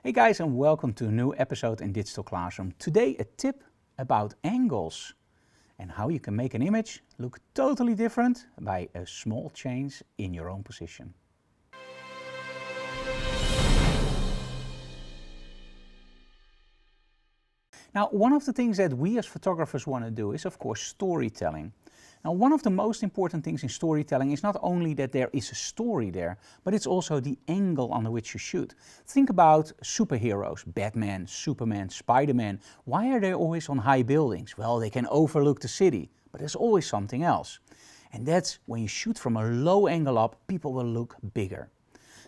Hey guys, and welcome to a new episode in Digital Classroom. Today a tip about angles and how you can make an image look totally different by a small change in your own position. Now, one of the things that we as photographers want to do is, of course, storytelling. Now, one of the most important things in storytelling is not only that there is a story there, but it's also the angle under which you shoot. Think about superheroes, Batman, Superman, Spider-Man. Why are they always on high buildings? Well, they can overlook the city, but there's always something else. And that's when you shoot from a low angle up, people will look bigger.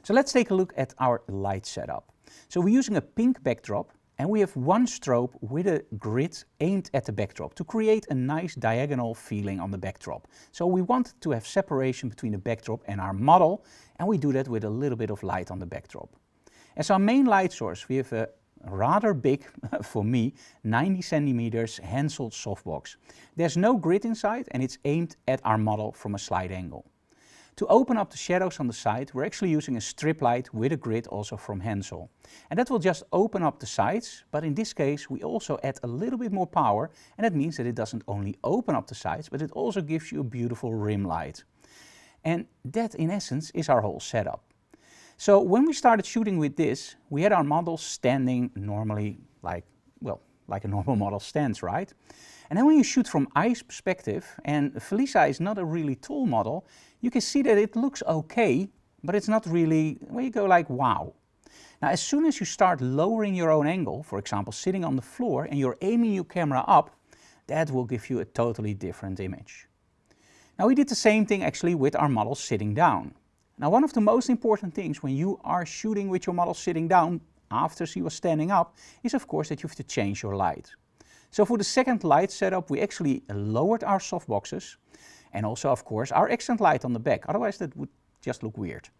So let's take a look at our light setup. So we're using a pink backdrop. And we have one strobe with a grid aimed at the backdrop to create a nice diagonal feeling on the backdrop. So we want to have separation between the backdrop and our model, and we do that with a little bit of light on the backdrop. As our main light source, we have a rather big, for me, 90 centimeters Hansel softbox. There's no grid inside and it's aimed at our model from a slight angle. To open up the shadows on the side, we're actually using a strip light with a grid also from Hansel. And that will just open up the sides, but in this case we also add a little bit more power, and that means that it doesn't only open up the sides, but it also gives you a beautiful rim light. And that in essence is our whole setup. So when we started shooting with this, we had our model standing normally like a normal model stands, right? And then when you shoot from eyes perspective, and Felisa is not a really tall model, you can see that it looks okay, but it's not really, where you go like, wow. Now, as soon as you start lowering your own angle, for example, sitting on the floor and you're aiming your camera up, that will give you a totally different image. Now, we did the same thing actually with our model sitting down. Now, one of the most important things when you are shooting with your model sitting down after she was standing up is, of course, that you have to change your light. So for the second light setup, we actually lowered our softboxes and also, of course, our accent light on the back. Otherwise, that would just look weird.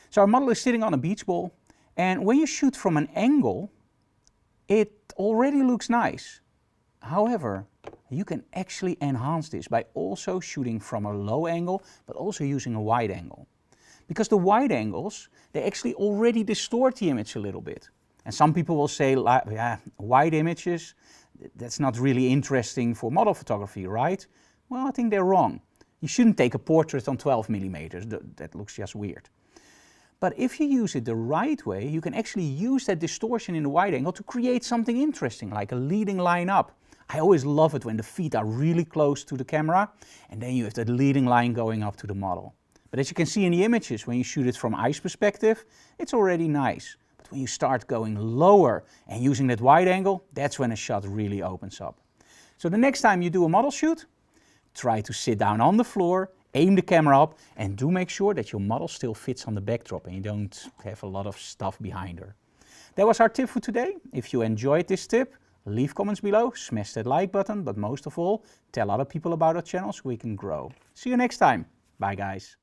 So our model is sitting on a beach ball, and when you shoot from an angle, it already looks nice. However, you can actually enhance this by also shooting from a low angle, but also using a wide angle. Because the wide angles, they actually already distort the image a little bit. And some people will say, yeah, wide images, that's not really interesting for model photography, right? Well, I think they're wrong. You shouldn't take a portrait on 12 millimeters, that looks just weird. But if you use it the right way, you can actually use that distortion in the wide angle to create something interesting, like a leading line up. I always love it when the feet are really close to the camera, and then you have that leading line going up to the model. But as you can see in the images, when you shoot it from eyes perspective, it's already nice. But when you start going lower and using that wide angle, that's when a shot really opens up. So the next time you do a model shoot, try to sit down on the floor, aim the camera up, and do make sure that your model still fits on the backdrop and you don't have a lot of stuff behind her. That was our tip for today. If you enjoyed this tip, leave comments below, smash that like button, but most of all, tell other people about our channel so we can grow. See you next time. Bye guys.